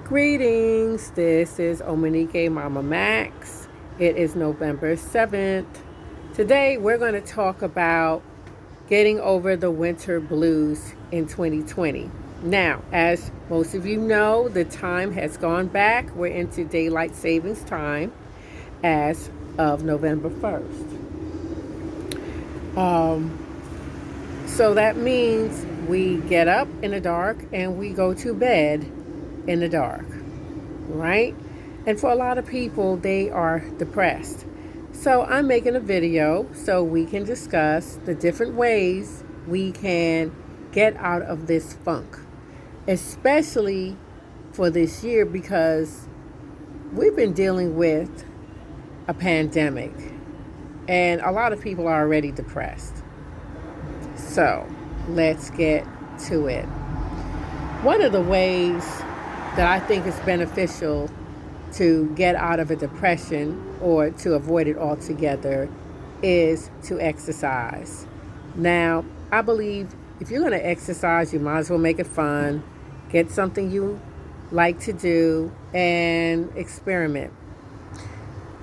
Greetings, this is O-MOW-KNEE-KAY Mama Max. It is November 7th. Today we're going to talk about getting over the winter blues in 2020. Now, as most of you know, the time has gone back. We're into daylight savings time as of November 1st. So that means we get up in the dark and we go to bed in the dark, right? And for a lot of people, they are depressed. So I'm making a video so we can discuss the different ways we can get out of this funk, especially for this year because we've been dealing with a pandemic and a lot of people are already depressed. So let's get to it. One of the ways that I think is beneficial to get out of a depression or to avoid it altogether is to exercise. Now, I believe if you're going to exercise, you might as well make it fun. Get something you like to do and experiment.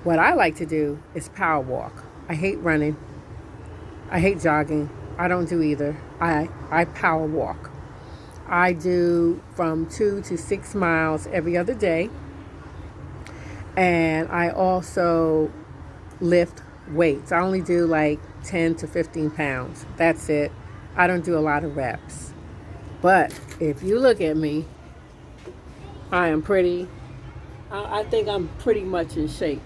What I like to do is power walk. I hate running. I hate jogging. I don't do either. I power walk. I do from 2 to 6 miles every other day. And I also lift weights. I only do like 10 to 15 pounds. That's it. I don't do a lot of reps. But if you look at me, I think I'm pretty much in shape.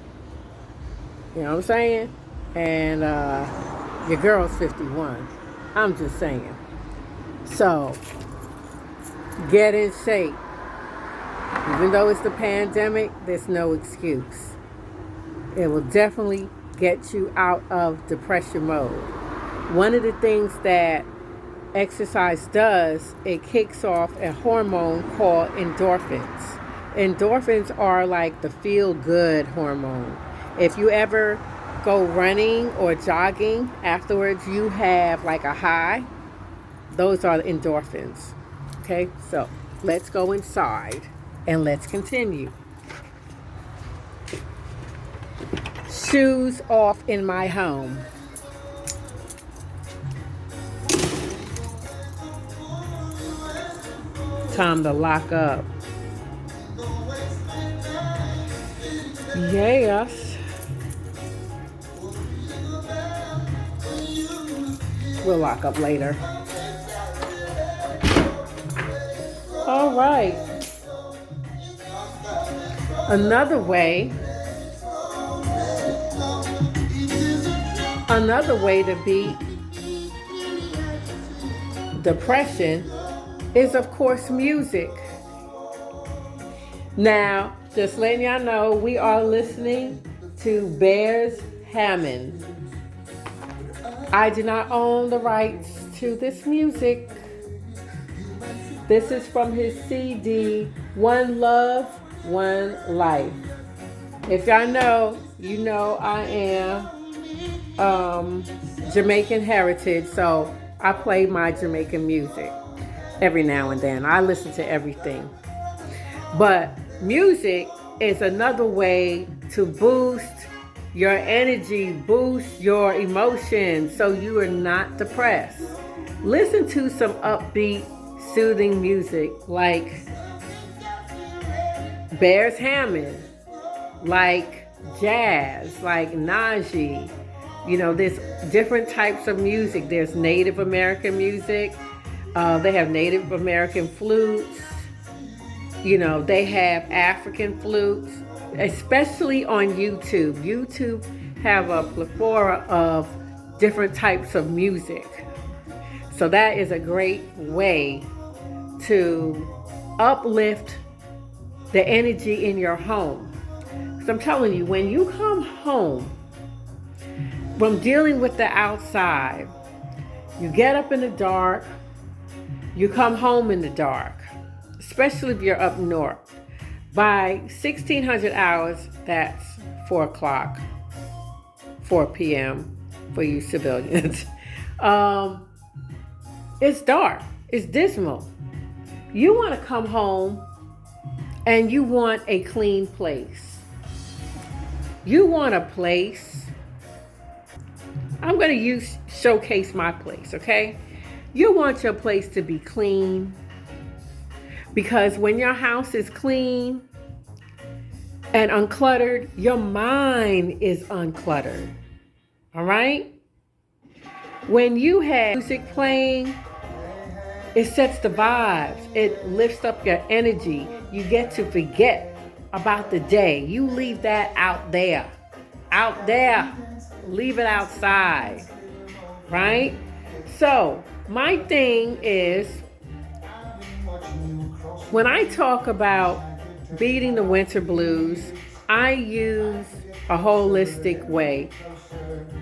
You know what I'm saying? And your girl's 51. I'm just saying. So, get in shape. Even though it's the pandemic, there's no excuse. It will definitely get you out of depression mode. One of the things that exercise does, it kicks off a hormone called endorphins. Endorphins are like the feel-good hormone. If you ever go running or jogging, afterwards you have like a high. Those are the endorphins. Okay, so let's go inside and let's continue. Shoes off in my home. Time to lock up. Yes. We'll lock up later. All right. Another way to beat depression is, of course, music. Now, just letting y'all know, we are listening to Beres Hammond. I do not own the rights to this music. This is from his CD, One Love, One Life. If y'all know, you know I am Jamaican heritage, so I play my Jamaican music every now and then. I listen to everything. But music is another way to boost your energy, boost your emotions so you are not depressed. Listen to some upbeat, soothing music like Beres Hammond, like jazz, like Najee. You know, there's different types of music. There's Native American music. They have Native American flutes. You know, they have African flutes, especially on YouTube. YouTube have a plethora of different types of music. So that is a great way to uplift the energy in your home. Because I'm telling you, when you come home from dealing with the outside, you get up in the dark, you come home in the dark, especially if you're up north. By 1600 hours, that's 4 o'clock, 4 p.m. for you civilians. It's dark. It's dismal. You want to come home and you want a clean place. You want a place. I'm going to showcase my place, okay? You want your place to be clean, because when your house is clean and uncluttered, your mind is uncluttered. All right? When you have music playing, it sets the vibes. It lifts up your energy. You get to forget about the day. You leave that out there. Out there. Leave it outside. Right? So, my thing is, when I talk about beating the winter blues, I use a holistic way,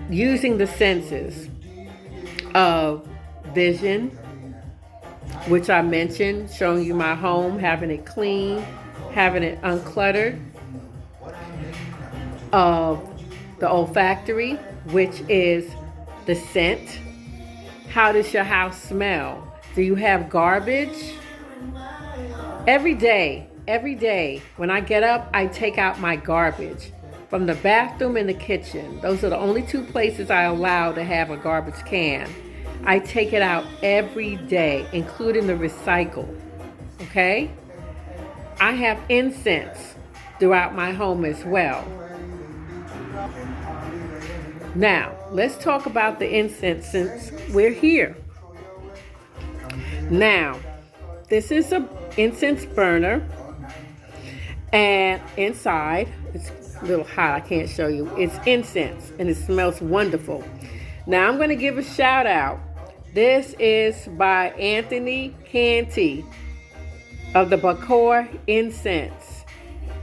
using the senses of vision, which I mentioned, showing you my home, having it clean, having it uncluttered, of the olfactory, which is the scent. How does your house smell? Do you have garbage? Every day, when I get up, I take out my garbage from the bathroom and the kitchen. Those are the only two places I allow to have a garbage can. I take it out every day, including the recycle. Okay? I have incense throughout my home as well. Now, let's talk about the incense since we're here. Now, this is an incense burner, and inside, it's a little hot, I can't show you. It's incense, and it smells wonderful. Now, I'm going to give a shout out. This is by Anthony Canty of the Bakhour Incense.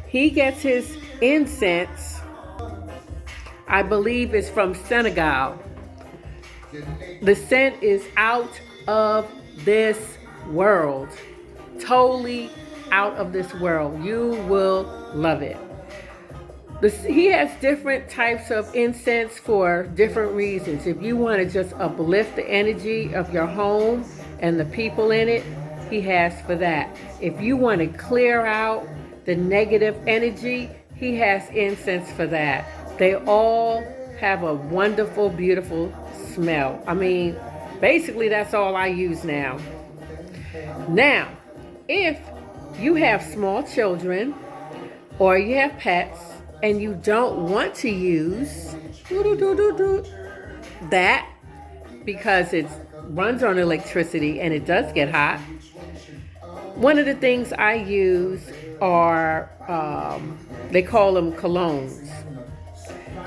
He gets his incense, I believe it's from Senegal. The scent is out of this world. Totally out of this world. You will love it. He has different types of incense for different reasons. If you want to just uplift the energy of your home and the people in it, he has for that. If you want to clear out the negative energy, he has incense for that. They all have a wonderful, beautiful smell. I mean, basically that's all I use now. Now, if you have small children or you have pets and you don't want to use that because it runs on electricity and it does get hot, one of the things I use are, they call them colognes.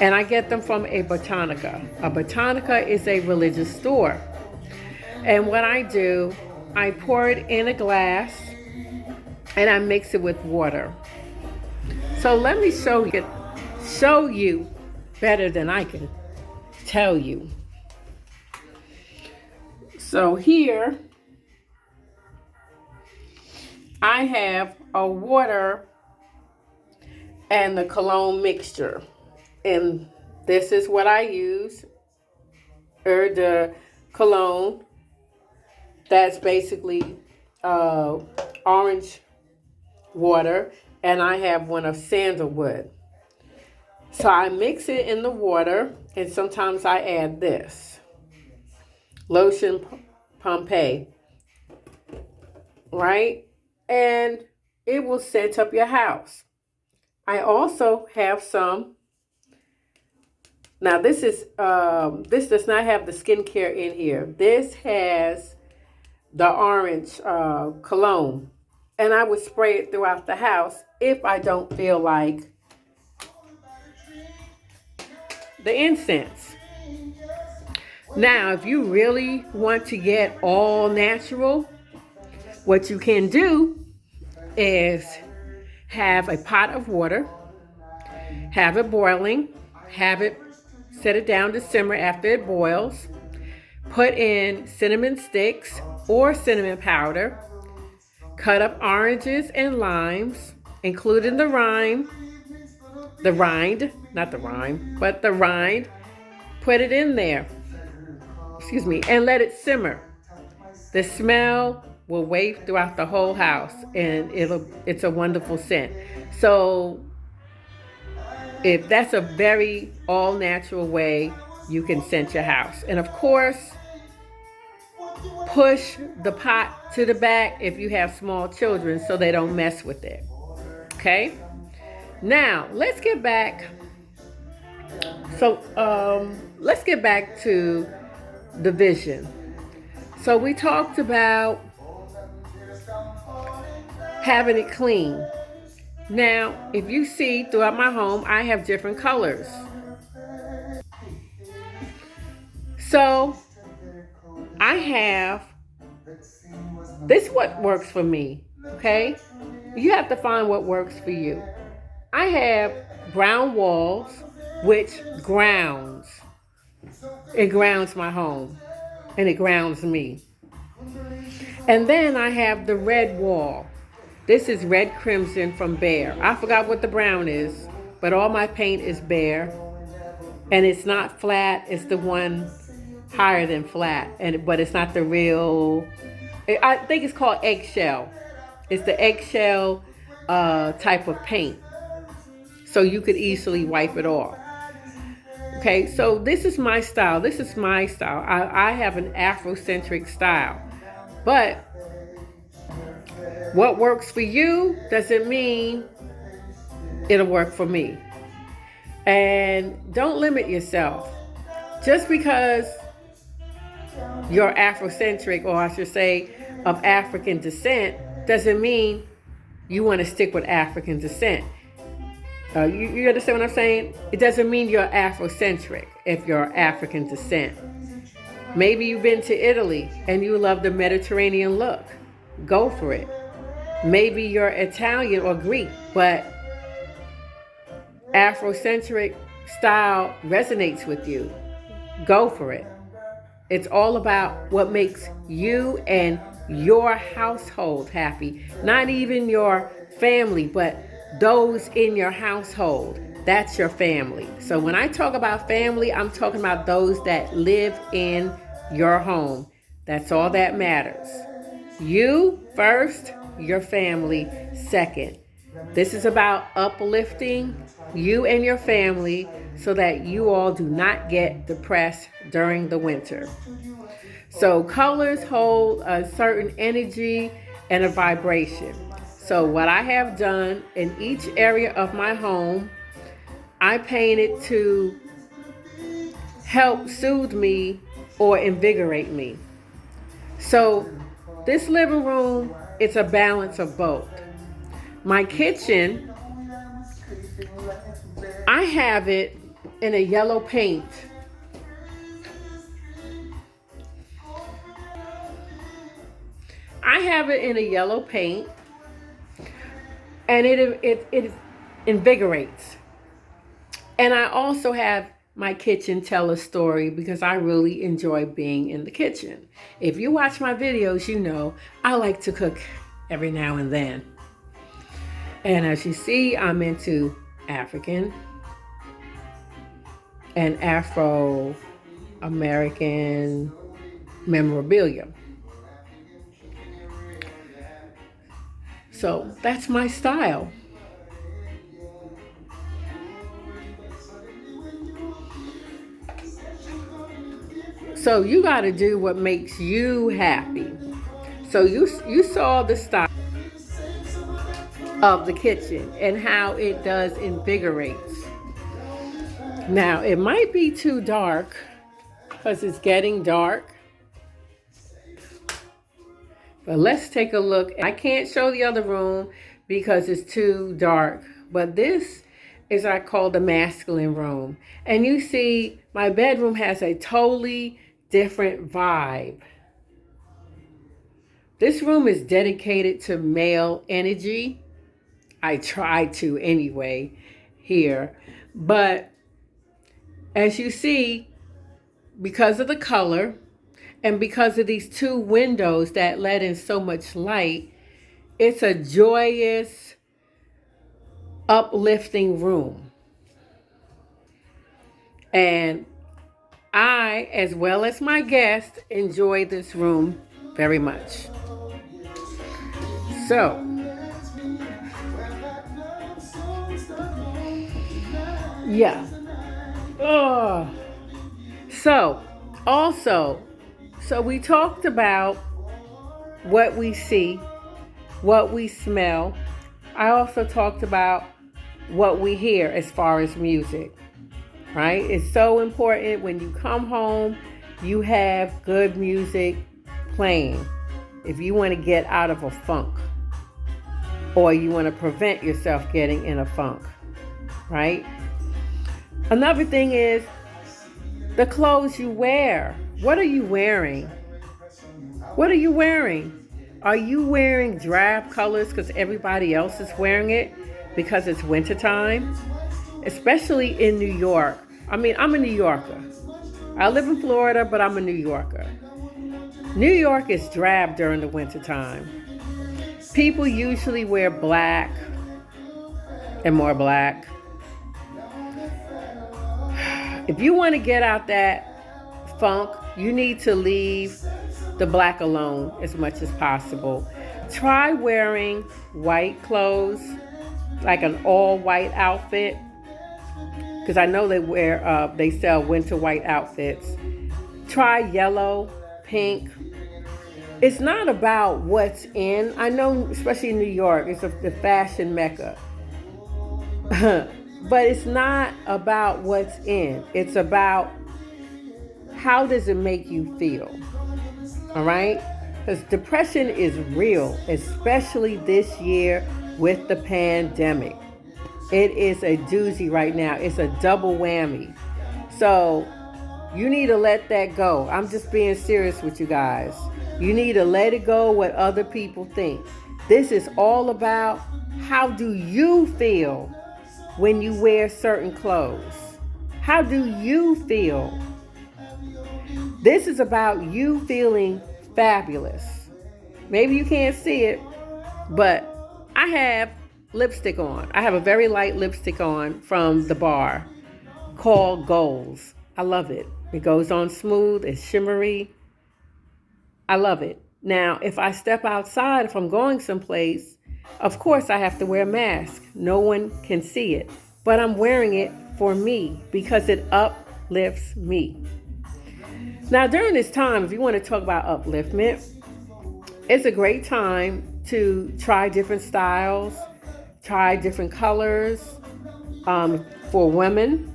And I get them from a Botanica. A Botanica is a religious store. And what I do, I pour it in a glass and I mix it with water. So let me show you better than I can tell you. So here I have a water and the cologne mixture. And this is what I use, Eau de Cologne. That's basically orange water, and I have one of sandalwood. So I mix it in the water, and sometimes I add this, lotion Pompeii, right? And it will scent up your house. I also have some. Now this does not have the skincare in here. This has the orange cologne. And I would spray it throughout the house if I don't feel like the incense. Now, if you really want to get all natural, what you can do is have a pot of water, have it boiling, set it down to simmer after it boils. Put in cinnamon sticks or cinnamon powder. Cut up oranges and limes, including the rind. Put it in there. And let it simmer. The smell will wave throughout the whole house, and it's a wonderful scent. So if that's a very all natural way you can scent your house. And of course, push the pot to the back if you have small children so they don't mess with it. Okay? Now, let's get back. Let's get back to the vision. So we talked about having it clean. Now, if you see throughout my home, I have different colors. So I have, this is what works for me, okay? You have to find what works for you. I have brown walls, which grounds. It grounds my home, and it grounds me. And then I have the red wall. This is red crimson from Beres. I forgot what the brown is, but all my paint is Beres. And it's not flat, it's the one higher than flat, but it's not the real, I think it's called eggshell. It's the eggshell type of paint. So you could easily wipe it off. Okay, so this is my style. This is my style. I have an Afrocentric style. But what works for you doesn't mean it'll work for me. And don't limit yourself. Just because you're Afrocentric, or I should say of African descent, doesn't mean you want to stick with African descent. You understand what I'm saying? It doesn't mean you're Afrocentric if you're African descent. Maybe you've been to Italy and you love the Mediterranean look. Go for it. Maybe you're Italian or Greek, but Afrocentric style resonates with you. Go for it. It's all about what makes you and your household happy. Not even your family, but those in your household. That's your family. So when I talk about family, I'm talking about those that live in your home. That's all that matters. You first, your family second. This is about uplifting you and your family so that you all do not get depressed during the winter. So colors hold a certain energy and a vibration. So what I have done in each area of my home, I painted to help soothe me or invigorate me. So this living room, it's a balance of both. My kitchen, I have it in a yellow paint. I have it in a yellow paint, and it invigorates. And I also have my kitchen tell a story because I really enjoy being in the kitchen. If you watch my videos, you know I like to cook every now and then. And as you see, I'm into African and Afro-American memorabilia. So that's my style. So you got to do what makes you happy. So you saw the style of the kitchen and how it does invigorates. Now it might be too dark because it's getting dark. But let's take a look. I can't show the other room because it's too dark. But this is what I call the masculine room. And you see my bedroom has a totally different vibe. This room is dedicated to male energy. I try to anyway here. But as you see, because of the color and because of these two windows that let in so much light, it's a joyous, uplifting room. And I, as well as my guests, enjoy this room very much. So, yeah. Oh. So, also, so we talked about what we see, what we smell. I also talked about what we hear as far as music, right? It's so important when you come home, you have good music playing. If you want to get out of a funk or you want to prevent yourself getting in a funk, right? Another thing is the clothes you wear. What are you wearing? What are you wearing? Are you wearing drab colors because everybody else is wearing it because it's wintertime? Especially in New York. I mean, I'm a New Yorker. I live in Florida, but I'm a New Yorker. New York is drab during the wintertime. People usually wear black and more black. If you want to get out that funk, you need to leave the black alone as much as possible. Try wearing white clothes, like an all-white outfit, because I know they sell winter white outfits. Try yellow, pink. It's not about what's in. I know, especially in New York, it's the fashion mecca. But it's not about what's in. It's about how does it make you feel. All right? Because depression is real, especially this year with the pandemic. It is a doozy right now. It's a double whammy. So you need to let that go. I'm just being serious with you guys. You need to let it go what other people think. This is all about how do you feel when you wear certain clothes. How do you feel? This is about you feeling fabulous. Maybe you can't see it, but I have lipstick on. I have a very light lipstick on from the bar called Goals. I love it. It goes on smooth. It's shimmery. I love it. Now, if I step outside, if I'm going someplace, of course I have to wear a mask. No one can see it. But I'm wearing it for me because it uplifts me. Now, during this time, if you want to talk about upliftment, it's a great time to try different styles, try different colors for women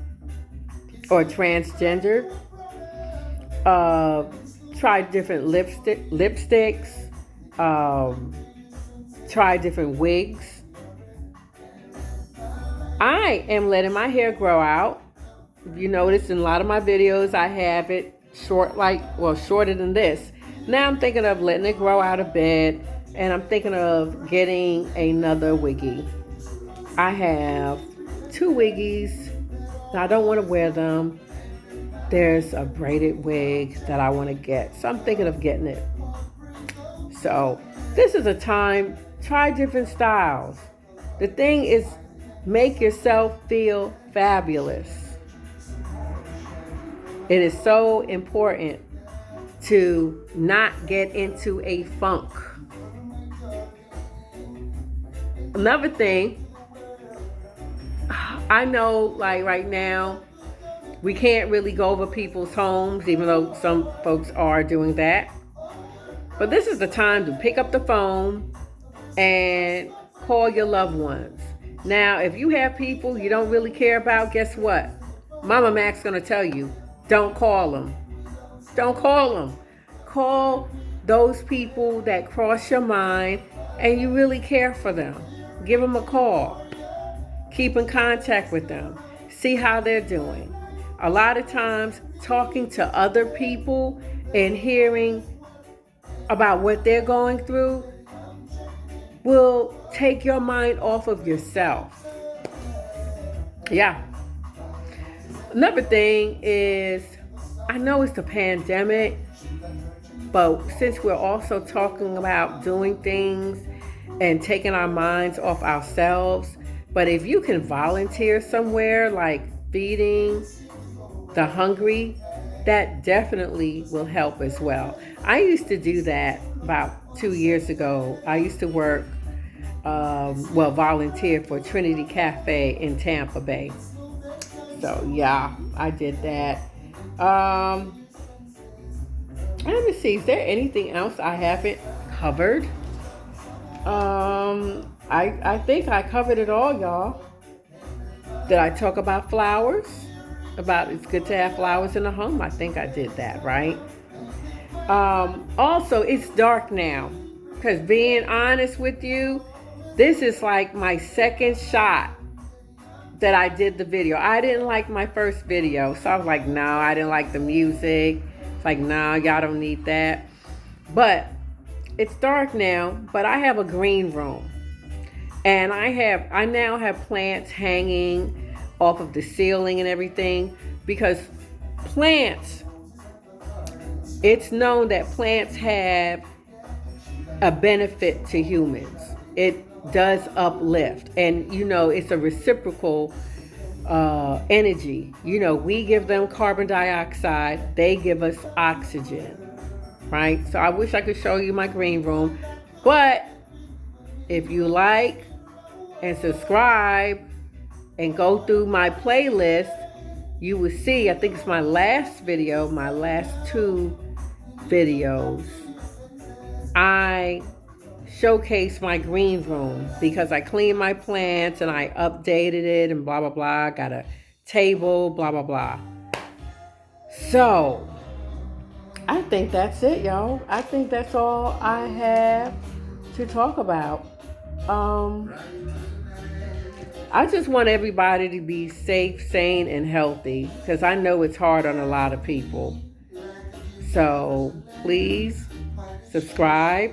or transgender. Try different lipsticks. Try different wigs. I am letting my hair grow out. You notice in a lot of my videos, I have it shorter than this. Now I'm thinking of letting it grow out a bit, and I'm thinking of getting another wiggy. I have 2 wiggies. I don't want to wear them. There's a braided wig that I want to get, so I'm thinking of getting it. So this is a time, try different styles. The thing is, make yourself feel fabulous. It is so important to not get into a funk. Another thing, I know like right now, we can't really go over people's homes, even though some folks are doing that. But this is the time to pick up the phone and call your loved ones. Now, if you have people you don't really care about, guess what? Mama Mac's going to tell you, don't call them. Don't call them. Call those people that cross your mind and you really care for them. Give them a call. Keep in contact with them. See how they're doing. A lot of times, talking to other people and hearing about what they're going through will take your mind off of yourself. Yeah. Another thing is, I know it's the pandemic, but since we're also talking about doing things and taking our minds off ourselves, but if you can volunteer somewhere like feeding the hungry, that definitely will help as well. I used to do that about 2 years ago. I used to work well, volunteered for Trinity Cafe in Tampa Bay. So yeah, I did that. Let me see, is there anything else I haven't covered? I think I covered it all, y'all. Did I talk about flowers? About it's good to have flowers in the home? I think I did that, right? Also, it's dark now. Because being honest with you, this is like my second shot that I did the video. I didn't like my first video. So I was like, no, I didn't like the music. It's like, no, y'all don't need that. But it's dark now, but I have a green room. And I now have plants hanging off of the ceiling and everything, because plants, it's known that plants have a benefit to humans. It does uplift, and it's a reciprocal energy. We give them carbon dioxide, they give us oxygen, right? So I wish I could show you my green room, but if you like and subscribe and go through my playlist, you will see, I think it's my last video, my last two videos, I showcase my green room because I cleaned my plants and I updated it and blah, blah, blah. Got a table, blah, blah, blah. So I think that's it, y'all. I think that's all I have to talk about. I just want everybody to be safe, sane, and healthy, because I know it's hard on a lot of people. So please subscribe,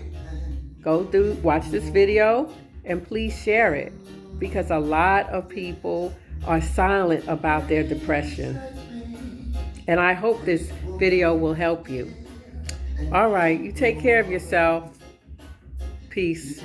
go through, watch this video, and please share it, because a lot of people are silent about their depression. And I hope this video will help you. All right, you take care of yourself. Peace.